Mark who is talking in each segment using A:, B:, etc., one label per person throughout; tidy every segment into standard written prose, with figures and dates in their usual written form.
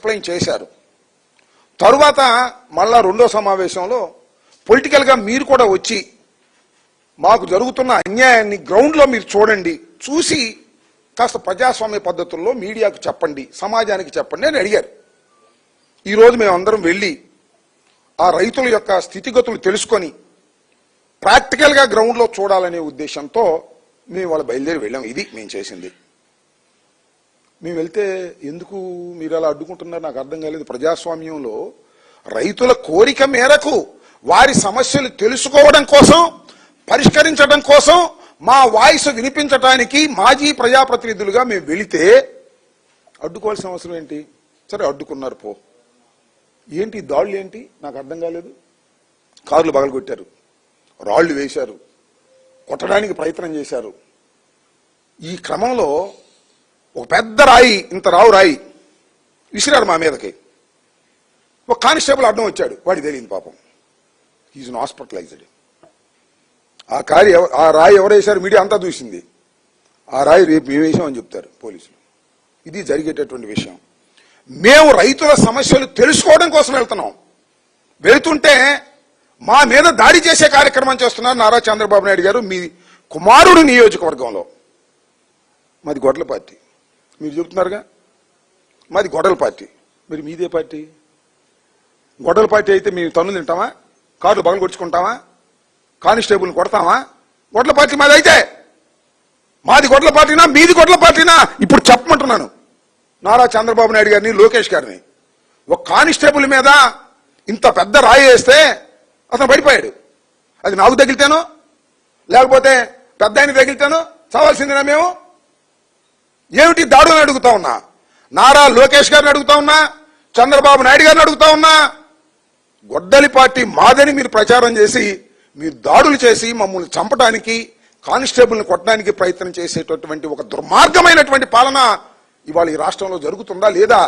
A: Explain చేశారు. తరువాత మళ్ళా రెండో సమావేశంలో పొలిటికల్గా మీరు కూడా వచ్చి మాకు జరుగుతున్న అన్యాయాన్ని గ్రౌండ్లో మీరు చూడండి, చూసి కాస్త ప్రజాస్వామ్య పద్ధతుల్లో మీడియాకు చెప్పండి, సమాజానికి చెప్పండి అని అడిగారు. ఈరోజు మేమందరం వెళ్ళి ఆ రైతుల యొక్క స్థితిగతులు తెలుసుకొని ప్రాక్టికల్గా గ్రౌండ్లో చూడాలనే ఉద్దేశంతో మేము వాళ్ళ బయలుదేరి వెళ్ళాం. ఇది మేము చేసింది. మేము వెళ్తే ఎందుకు మీరు అలా అడ్డుకుంటున్నారు నాకు అర్థం కాలేదు. ప్రజాస్వామ్యంలో రైతుల కోరిక మేరకు వారి సమస్యలు తెలుసుకోవడం కోసం, పరిష్కరించడం కోసం, మా వాయిస్ వినిపించడానికి మాజీ ప్రజాప్రతినిధులుగా మేము వెళితే అడ్డుకోవాల్సిన అవసరం ఏంటి? సరే అడ్డుకున్నారు పో. ఏంటి దాడులు ఏంటి నాకు అర్థం కాలేదు. కార్లు పగలగొట్టారు, రాళ్లు వేశారు, కొట్టడానికి ప్రయత్నం చేశారు. ఈ క్రమంలో ఒక పెద్ద రాయి, ఇంత రాయి విసిరారు మా మీదకి. ఒక కానిస్టేబుల్ అడ్డం వచ్చాడు, వాడికి తెలియదు పాపం. Is hospitalised. ఆ రాయి ఎవరు వేశారు మీడియా అంతా చూసింది. ఆ రాయి రేపు మేము వేసామని చెప్తారు పోలీసులు. ఇది జరిగేటటువంటి విషయం. మేము రైతుల సమస్యలు తెలుసుకోవడం కోసం వెళ్తున్నాం. వెళుతుంటే మా మీద దాడి చేసే కార్యక్రమం చేస్తున్నారు నారా చంద్రబాబు నాయుడు గారు. మీ కుమారుడు నియోజకవర్గంలో, మాది గొడ్డల పార్టీ, మీరు చెబుతున్నారుగా మాది గొడ్డల పార్టీ, మరి మీదే పార్టీ. గొడ్డల పార్టీ అయితే మేము తన్నులు తింటామా, కార్లు బగలు కొట్టుకుంటామా, కానిస్టేబుల్ని కొడతామా? గొడ్డల పార్టీ మాది అయితే. మాది గొడ్డల పార్టీనా మీది గొడ్డల పార్టీనా ఇప్పుడు చెప్పమంటున్నాను నారా చంద్రబాబు నాయుడు గారిని, లోకేష్ గారిని. ఒక కానిస్టేబుల్ మీద ఇంత పెద్ద రాయి వేస్తే అతను పడిపోయాడు. అది నాకు తగిలితేనో లేకపోతే పెద్ద ఆయన తగిలితేనో చావాల్సిందేనా మేము? ఏమిటి దాడులను అడుగుతా ఉన్నా. నారా లోకేష్ గారిని అడుగుతా ఉన్నా, చంద్రబాబు నాయుడు గారిని అడుగుతా ఉన్నా. గొడ్డలి పార్టీ మాదని మీరు ప్రచారం చేసి మీరు దాడులు చేసి మమ్మల్ని చంపడానికి, కానిస్టేబుల్ని కొట్టడానికి ప్రయత్నం చేసేటటువంటి ఒక దుర్మార్గమైనటువంటి పాలన ఇవాళ ఈ రాష్ట్రంలో జరుగుతుందా లేదా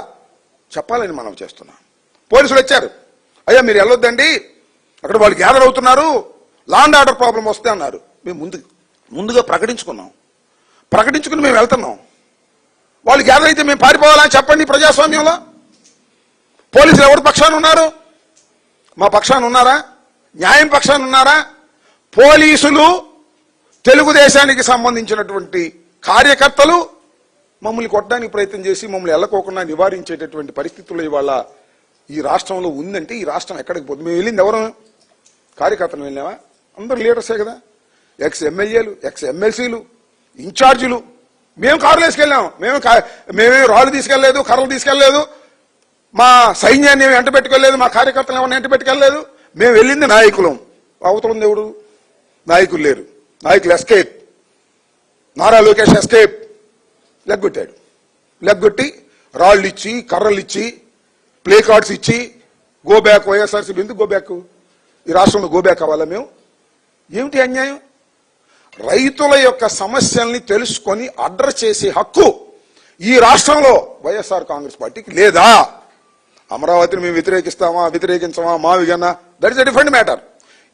A: చెప్పాలని మనం చేస్తున్నాం. పోలీసులు వచ్చారు, అయ్యా మీరు వెళ్ళొద్దండి, అక్కడ వాళ్ళు గ్యాదర్ అవుతున్నారు, లా అండ్ ఆర్డర్ ప్రాబ్లం వస్తే అన్నారు. మేము ముందుగా ప్రకటించుకుని మేము వెళ్తున్నాం. వాళ్ళు గ్యాదర్ అయితే మేము పారిపోవాలని చెప్పండి. ప్రజాస్వామ్యంలో పోలీసులు ఎవరి పక్షాన ఉన్నారు? మా పక్షాన ఉన్నారా? న్యాయం పక్షాన ఉన్నారా? పోలీసులు, తెలుగుదేశానికి సంబంధించినటువంటి కార్యకర్తలు మమ్మల్ని కొట్టడానికి ప్రయత్నం చేసి మమ్మల్ని వెళ్ళకోకుండా నివారించేటటువంటి పరిస్థితుల్లో ఇవాళ ఈ రాష్ట్రంలో ఉందంటే ఈ రాష్ట్రం ఎక్కడికి పోతుంది? మేము వెళ్ళింది ఎవరు? కార్యకర్తలు వెళ్ళామా? అందరు లీడర్సే కదా, ఎక్స్ ఎమ్మెల్యేలు, ఎక్స్ ఎమ్మెల్సీలు, ఇన్ఛార్జీలు. మేము కారులు వేసుకెళ్ళాం. మేమే రాళ్ళు తీసుకెళ్లేదు, కర్రలు తీసుకెళ్లేదు, మా సైన్యాన్ని వెంట పెట్టుకెళ్లేదు, మా కార్యకర్తలు ఎవరిని వెంట పెట్టుకెళ్లేదు. మేము వెళ్ళింది నాయకులం. అవతల దేవుడు నాయకులు లేరు. నాయకులు ఎస్కేప్. నారా లోకేష్ ఎస్కేప్. లెగ్గొట్టాడు. లెగ్గొట్టి రాళ్ళు ఇచ్చి, కర్రలు ఇచ్చి, ప్లే కార్డ్స్ ఇచ్చి గో బ్యాక్ వైఎస్ఆర్సీపీ. ఎందుకు గో బ్యాక్? ఈ రాష్ట్రంలో గో బ్యాక్ అవ్వాలా మేము? ఏమిటి అన్యాయం? రైతుల యొక్క సమస్యల్ని తెలుసుకొని అడ్రస్ చేసే హక్కు ఈ రాష్ట్రంలో వైఎస్ఆర్ కాంగ్రెస్ పార్టీకి లేదా? అమరావతిని మేము వ్యతిరేకించమా మావిగన్నా, that is a different matter.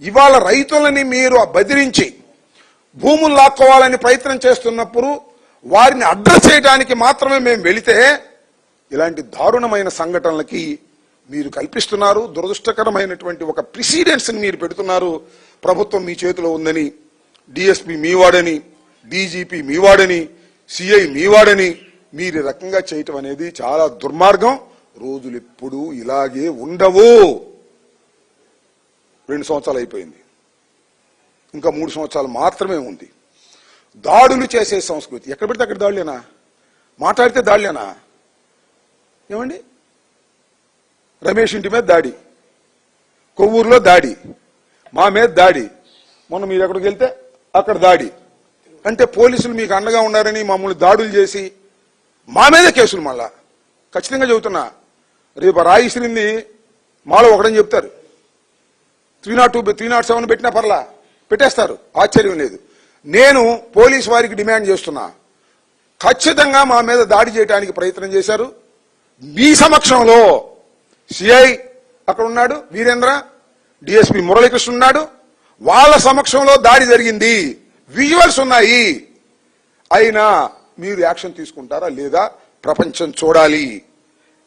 A: ఇవాళ రైతులని మీరు బెదిరించి భూములు లాక్కోవాలని ప్రయత్నం చేస్తున్నప్పుడు వారిని అడ్రస్ చేయడానికి మాత్రమే మేము వెళితే ఇలాంటి దారుణమైన సంఘటనలకి మీరు కల్పిస్తున్నారు. దురదృష్టకరమైనటువంటి ఒక ప్రిసిడెన్స్ ని మీరు పెడుతున్నారు. ప్రభుత్వం మీ చేతిలో ఉందని, డిఎస్పీ మీవాడని, డీజీపీ మీవాడని, సిఐ మీవాడని మీరు రకంగా చేయటం అనేది చాలా దుర్మార్గం. రోజులు ఎప్పుడు ఇలాగే ఉండవు. 2 సంవత్సరాలు అయిపోయింది, ఇంకా 3 సంవత్సరాలు మాత్రమే ఉంది. దాడులు చేసే సంస్కృతి ఎక్కడ పెడితే అక్కడ దాడులేనా? మాట్లాడితే దాడులేనా? ఏమండి, రమేష్ ఇంటి మీద దాడి, కొవ్వూరులో దాడి, మా మీద దాడి, మొన్న మీరు ఎక్కడికి వెళ్తే అక్కడ దాడి. అంటే పోలీసులు మీకు అండగా ఉన్నారని మమ్మల్ని దాడులు చేసి మా మీద కేసులు. మళ్ళా ఖచ్చితంగా చెబుతున్నా, రేపు రాయిసిరింది మాలో ఒకడని చెప్తారు. 302, 307 పెట్టినా పర్లా, పెట్టేస్తారు, ఆశ్చర్యం లేదు. నేను పోలీసు వారికి డిమాండ్ చేస్తున్నా, ఖచ్చితంగా మా మీద దాడి చేయడానికి ప్రయత్నం చేశారు. మీ సమక్షంలో సిఐ అక్కడ ఉన్నాడు, వీరేంద్ర, డిఎస్పీ మురళీకృష్ణ ఉన్నాడు, వాళ్ళ సమక్షంలో దాడి జరిగింది, విజువల్స్ ఉన్నాయి. అయినా మీరు యాక్షన్ తీసుకుంటారా లేదా ప్రపంచం చూడాలి.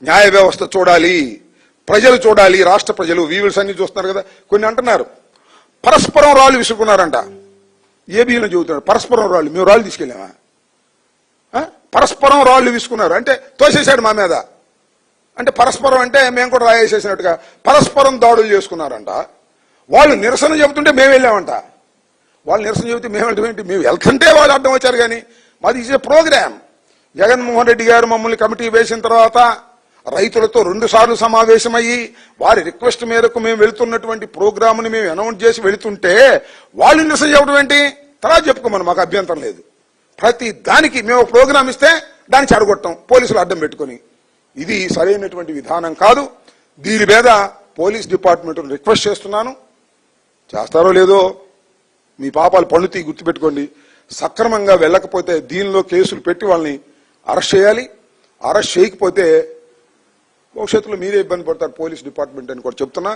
A: న్యాయ వ్యవస్థ చూడాలి, ప్రజలు చూడాలి, రాష్ట్ర ప్రజలు వీవిల్స్ అన్ని చూస్తున్నారు కదా. కొన్ని అంటున్నారు పరస్పరం రాళ్ళు విసురుకున్నారంట. ఏబీలో చెబుతున్నారు పరస్పరం రాళ్ళు, మేము రాళ్ళు తీసుకెళ్ళామా? పరస్పరం రాళ్ళు విసుకున్నారు అంటే తోసేశాడు మా మీద. అంటే పరస్పరం అంటే మేము కూడా రాయేసేసినట్టుగా పరస్పరం దాడులు చేసుకున్నారంట. వాళ్ళు నిరసన చెబుతుంటే మేము వెళ్ళామంట. వాళ్ళు నిరసన చెబితే మేము వెళ్ళటం, మేము వెళ్తుంటే వాళ్ళు అడ్డం వచ్చారు. కానీ మాది ఇచ్చే ప్రోగ్రామ్. జగన్మోహన్ రెడ్డి గారు మమ్మల్ని కమిటీ వేసిన తర్వాత రైతులతో 2 సార్లు సమావేశమయ్యి వారి రిక్వెస్ట్ మేరకు మేము వెళుతున్నటువంటి ప్రోగ్రామ్ని మేము అనౌన్స్ చేసి వెళుతుంటే వాళ్ళు నిరసన చెప్పడం ఏంటి? తర్వాత చెప్పుకోమని మాకు అభ్యంతరం లేదు. ప్రతి దానికి మేము ప్రోగ్రామ్ ఇస్తే దాన్ని చెడగొట్టం పోలీసులు అడ్డం పెట్టుకుని. ఇది సరైనటువంటి విధానం కాదు. దీని మీద పోలీస్ డిపార్ట్మెంట్ రిక్వెస్ట్ చేస్తున్నాను. చేస్తారో లేదో మీ పాపాలు పండుతీ గుర్తుపెట్టుకోండి. సక్రమంగా వెళ్ళకపోతే దీనిలో కేసులు పెట్టి వాళ్ళని అరెస్ట్ చేయాలి. అరెస్ట్ చేయకపోతే భవిష్యత్తులో మీరే ఇబ్బంది పడతారు పోలీస్ డిపార్ట్మెంట్ అని కూడా చెప్తున్నా.